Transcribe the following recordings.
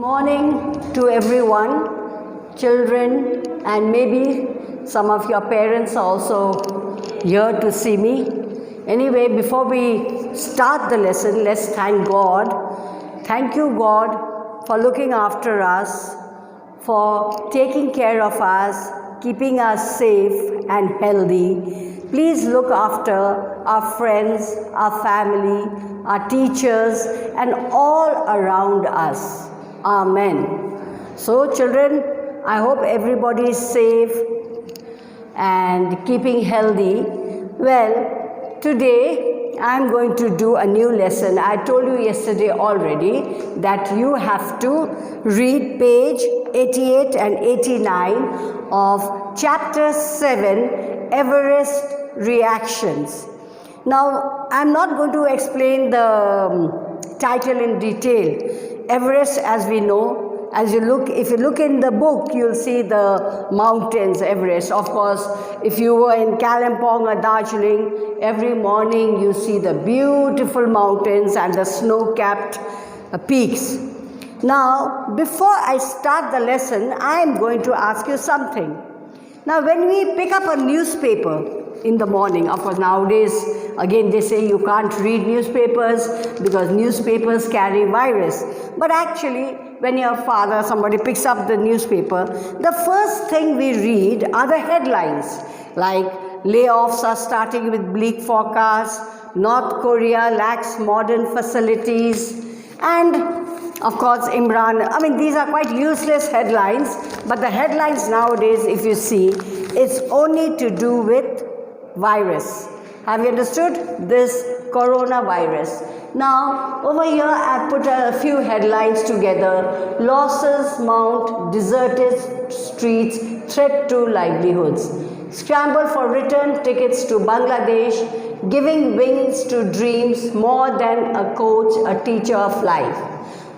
Morning to everyone, children, and maybe some of your parents are also here to see me. Anyway, before we start the lesson, let's thank God. Thank you, God, for looking after us, for taking care of us, keeping us safe and healthy. Please look after our friends, our family, our teachers, and all around us. Amen. So children, I hope everybody is safe and keeping healthy. Well, today I am going to do a new lesson. I told you yesterday already that you have to read page 88 and 89 of chapter 7, Everest Reactions. Now, I am not going to explain the title in detail. Everest, as we know, if you look in the book, you'll see the mountains, Everest. Of course, if you were in Kalimpong or Darjeeling, every morning you see the beautiful mountains and the snow-capped peaks. Now, before I start the lesson, I am going to ask you something. Now, when we pick up a newspaper in the morning, of course, nowadays, again, they say you can't read newspapers because newspapers carry virus. But actually, when your father, somebody picks up the newspaper, the first thing we read are the headlines, like layoffs are starting with bleak forecast, North Korea lacks modern facilities, and of course, Imran. I mean, these are quite useless headlines, but the headlines nowadays, if you see, it's only to do with virus. Have you understood? This coronavirus. Now, over here I put a few headlines together. Losses mount, deserted streets, threat to livelihoods. Scramble for return tickets to Bangladesh, giving wings to dreams more than a coach, a teacher of life.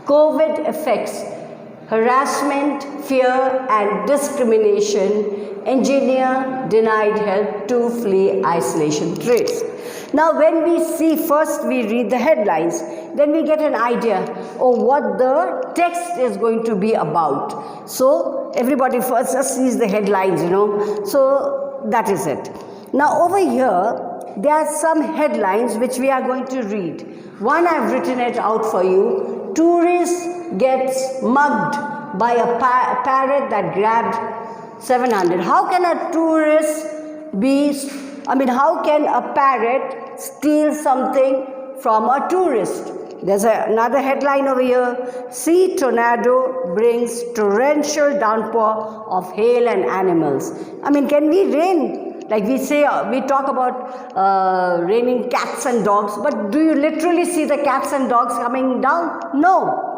COVID effects, harassment, fear and discrimination. Engineer denied help to flee isolation trace. Now when we see, first we read the headlines, then we get an idea of what the text is going to be about. So everybody first just sees the headlines, so that is it. Now over here, there are some headlines which we are going to read. One, I've written it out for you. Tourist gets mugged by a parrot that grabbed 700. How can a tourist how can a parrot steal something from a tourist? There's another headline over here. Sea tornado brings torrential downpour of hail and animals. Can we rain? Like we say, we talk about raining cats and dogs, but do you literally see the cats and dogs coming down? No.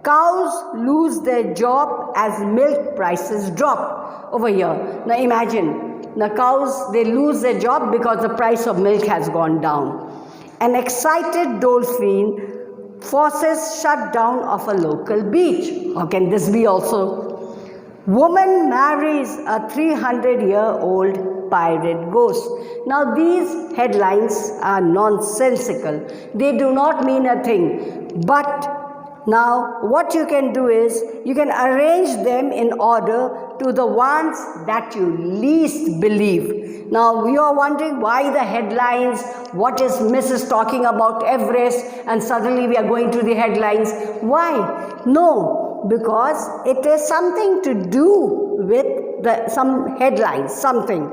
Cows lose their job as milk prices drop over here. Now imagine, the cows, they lose their job because the price of milk has gone down. An excited dolphin forces shutdown of a local beach. How can this be also? Woman marries a 300-year-old pirate ghost. Now these headlines are nonsensical. They do not mean a thing. But now, what you can do is, you can arrange them in order to the ones that you least believe. Now, you are wondering why the headlines, what is Mrs. talking about Everest, and suddenly we are going to the headlines. Why? No, because it is something to do with some headlines, something.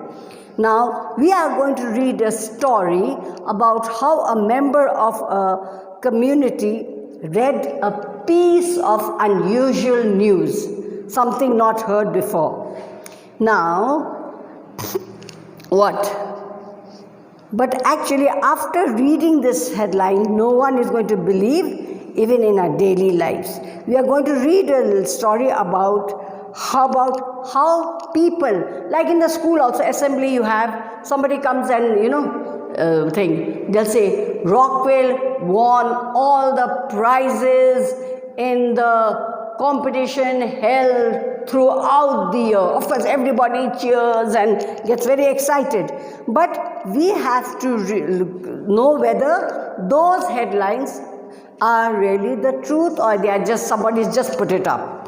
Now, we are going to read a story about how a member of a community read a piece of unusual news, something not heard before. Now, what? But actually, after reading this headline, no one is going to believe, even in our daily lives. We are going to read a little story about how people, like in the school also, assembly, you have, somebody comes and, they'll say, Rockwell won all the prizes in the competition held throughout the year. Of course, everybody cheers and gets very excited. But we have to know whether those headlines are really the truth or they are just somebody's just put it up.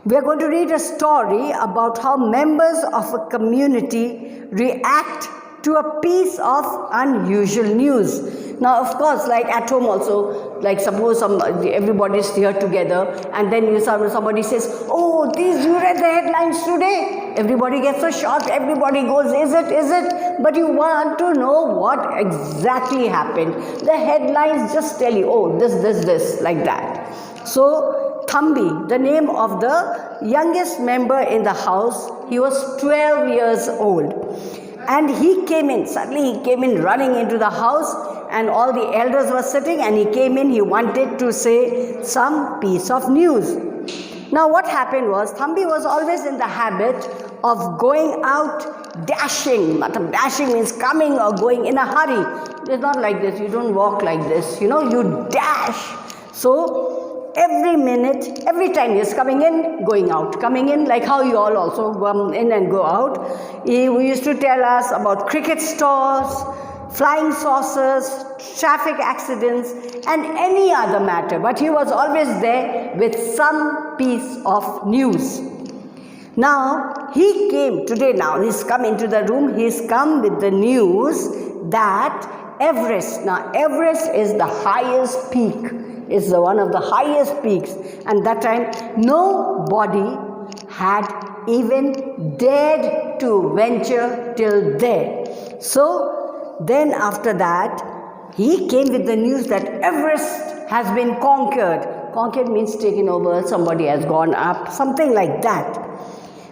We are going to read a story about how members of a community react to a piece of unusual news. Now, of course, like at home also, like suppose everybody's here together and then somebody says, oh, you read the headlines today? Everybody gets so shocked, everybody goes, is it? But you want to know what exactly happened. The headlines just tell you, oh, this, like that. So, Thambi, the name of the youngest member in the house, he was 12 years old. And he came in, suddenly he came in running into the house and all the elders were sitting and he came in, he wanted to say some piece of news. Now what happened was, Thambi was always in the habit of going out dashing. Dashing means coming or going in a hurry. It's not like this, you don't walk like this, you dash. So every minute, every time he's coming in, going out, coming in, like how you all also come in and go out. He used to tell us about cricket scores, flying saucers, traffic accidents, and any other matter. But he was always there with some piece of news. Now, he came today he's come into the room, he's come with the news that Everest, now Everest is the highest peak, is one of the highest peaks, and that time nobody had even dared to venture till there. So then after that, he came with the news that Everest has been conquered. Conquered means taken over, somebody has gone up, something like that.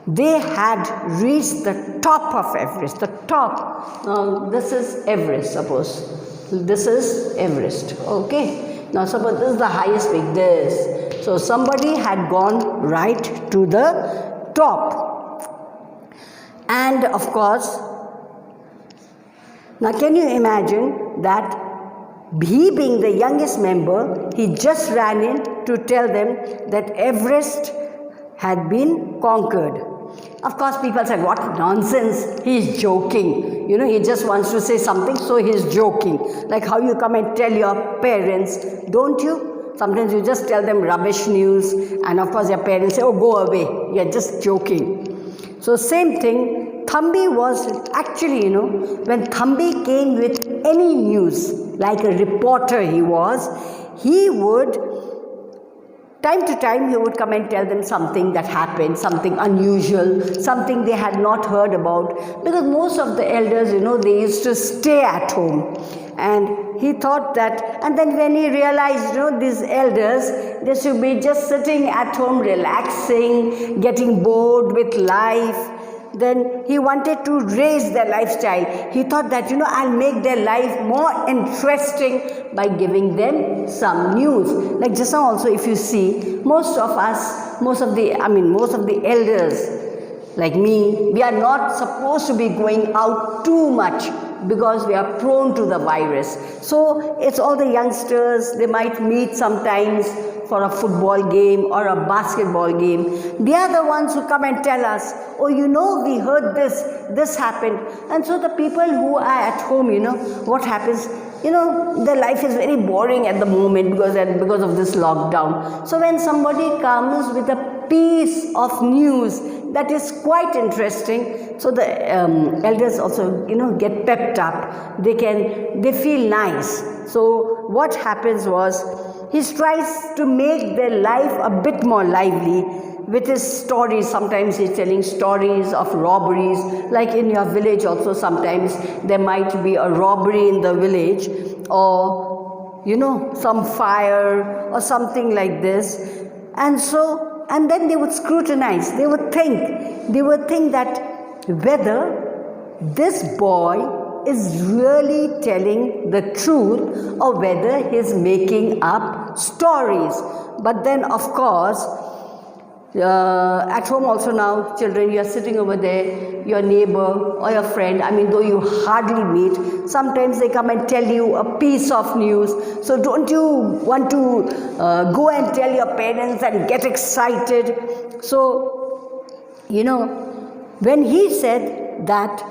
They had reached the top of Everest, the top. Now this is Everest, suppose. This is Everest, okay. Now suppose this is the highest peak, this. So somebody had gone right to the top. And of course, now can you imagine that he being the youngest member, he just ran in to tell them that Everest had been conquered. Of course, people said, what nonsense, he's joking. He just wants to say something, so he's joking. Like how you come and tell your parents, don't you? Sometimes you just tell them rubbish news, and of course your parents say, oh, go away, you're just joking. So same thing, Thambi was actually, when Thambi came with any news, like a reporter he was, he would, time to time, he would come and tell them something that happened, something unusual, something they had not heard about. Because most of the elders, they used to stay at home. And he thought that, and then when he realized, these elders, they should be just sitting at home, relaxing, getting bored with life. Then he wanted to raise their lifestyle. He thought that, I'll make their life more interesting by giving them some news. Like just now also, if you see, most of the elders, like me, we are not supposed to be going out too much because we are prone to the virus. So it's all the youngsters, they might meet sometimes for a football game or a basketball game. They are the ones who come and tell us, oh, we heard this happened. And so the people who are at home, what happens, their life is very boring at the moment because of this lockdown. So when somebody comes with a piece of news that is quite interesting, so the elders also, get pepped up. They feel nice. So what happens was, he tries to make their life a bit more lively with his stories. Sometimes he's telling stories of robberies, like in your village also sometimes there might be a robbery in the village, or some fire or something like this. And then they would scrutinize, they would think that whether this boy is really telling the truth or whether he's making up stories. But then of course, at home also now, children, you are sitting over there, your neighbor or your friend, though you hardly meet, sometimes they come and tell you a piece of news. So don't you want to go and tell your parents and get excited? So, when he said that,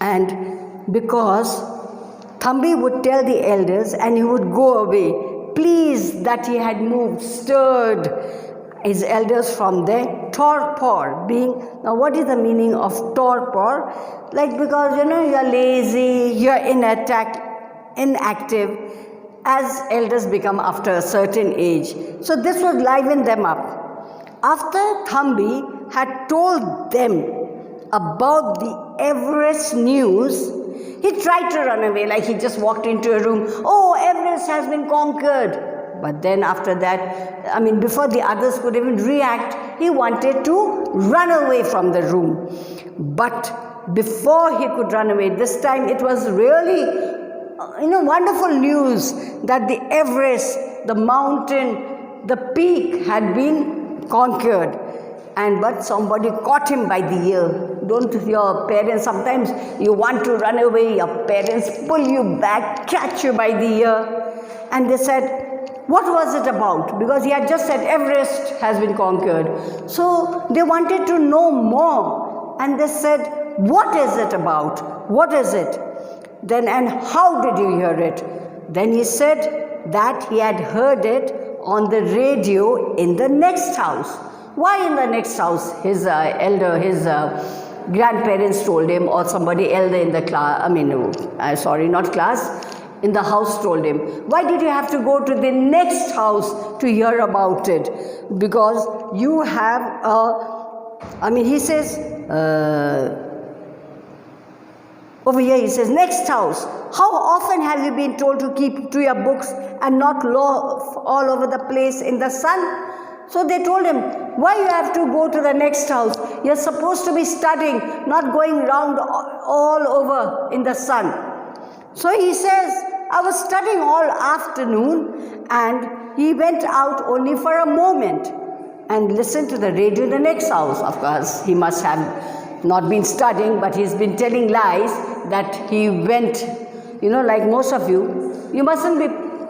and because Thambi would tell the elders and he would go away, pleased that he had moved, stirred his elders from their torpor. Now what is the meaning of torpor? Like, because you're lazy, you're inactive, as elders become after a certain age. So this would liven them up. After Thambi had told them about the Everest news, he tried to run away, like he just walked into a room. Oh, Everest has been conquered. But then after that, before the others could even react, he wanted to run away from the room. But before he could run away, this time it was really, wonderful news that the Everest, the mountain, the peak had been conquered. But somebody caught him by the ear. Don't your parents, sometimes you want to run away, your parents pull you back, catch you by the ear. And they said, what was it about? Because he had just said Everest has been conquered. So they wanted to know more. And they said, what is it about? What is it? Then, and how did you hear it? Then he said that he had heard it on the radio in the next house. Why in the next house? His grandparents told him, or somebody elder in the class, in the house told him. Why did you have to go to the next house to hear about it? Because you have he says, over here he says, next house. How often have you been told to keep to your books and not loaf all over the place in the sun? So they told him, why you have to go to the next house? You're supposed to be studying, not going round all over in the sun. So he says, I was studying all afternoon and he went out only for a moment and listened to the radio in the next house. Of course, he must have not been studying, but he's been telling lies that he went, like most of you. You mustn't be,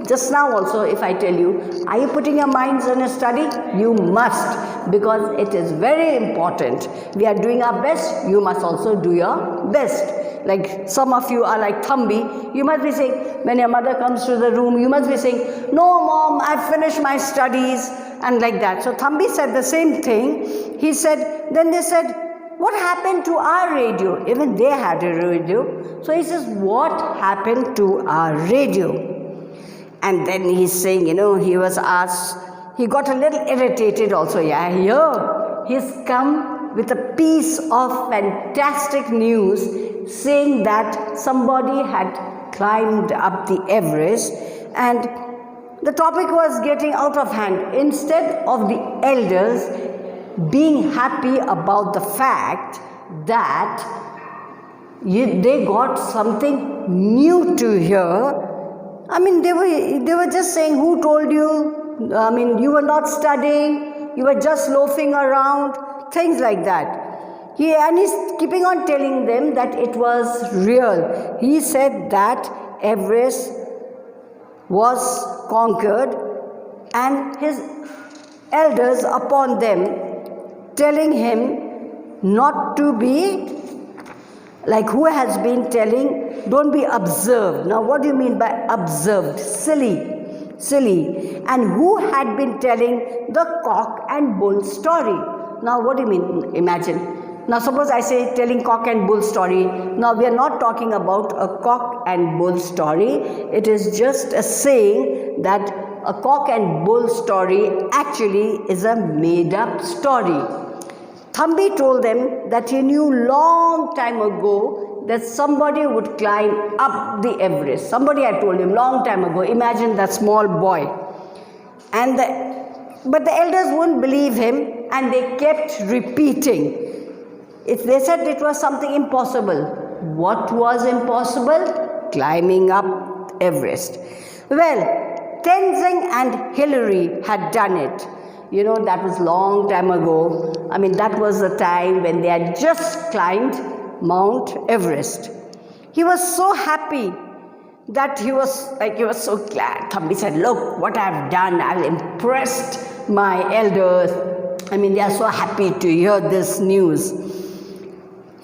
just now also if I tell you, are you putting your minds on a study? You must, because it is very important. We are doing our best, you must also do your best. Like some of you are like Thambi, you must be saying, when your mother comes to the room, you must be saying, no mom, I've finished my studies, and like that. So Thambi said the same thing. He said, then they said, what happened to our radio? Even they had a radio. So he says, what happened to our radio? And then he's saying, he was asked, he got a little irritated also. Yeah, here he's come with a piece of fantastic news saying that somebody had climbed up the Everest and the topic was getting out of hand. Instead of the elders being happy about the fact that they got something new to hear, they were just saying, who told you? You were not studying, you were just loafing around, things like that. And he's keeping on telling them that it was real. He said that Everest was conquered and his elders upon them telling him not to be like who has been telling, don't be observed. Now what do you mean by observed? Silly. And who had been telling the cock and bull story? Now what do you mean? Imagine. Now suppose I say telling cock and bull story. Now we are not talking about a cock and bull story. It is just a saying that a cock and bull story actually is a made up story. Thambi told them that he knew long time ago that somebody would climb up the Everest. Somebody had told him long time ago. Imagine that small boy. But the elders wouldn't believe him and they kept repeating. They said it was something impossible. What was impossible? Climbing up Everest. Well, Tenzing and Hillary had done it. That was long time ago. That was the time when they had just climbed Mount Everest. He was so happy that he was so glad. Thambi said, look what I've done. I've impressed my elders. They are so happy to hear this news.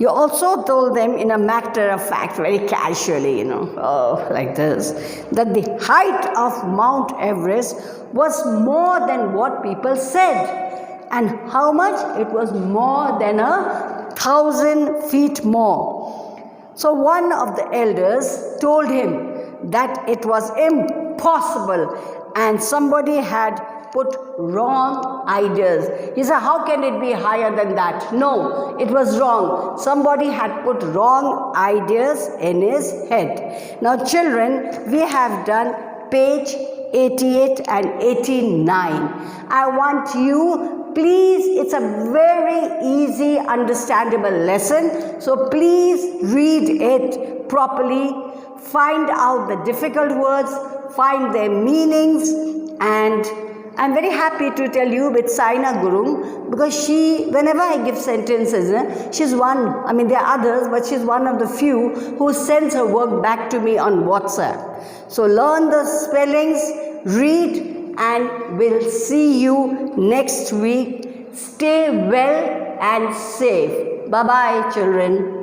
He also told them in a matter of fact, very casually, like this, that the height of Mount Everest was more than what people said. And how much? It was more than 1,000 feet more. So one of the elders told him that it was impossible and somebody had put wrong ideas. He said, how can it be higher than that? No, it was wrong. Somebody had put wrong ideas in his head. Now children, we have done page 88 and 89. I want you, please, it's a very easy, understandable lesson. So please read it properly. Find out the difficult words, find their meanings, and I'm very happy to tell you with Saina Gurung, because whenever I give sentences, she's one, there are others, but she's one of the few who sends her work back to me on WhatsApp. So learn the spellings, read, and we'll see you next week. Stay well and safe. Bye-bye, children.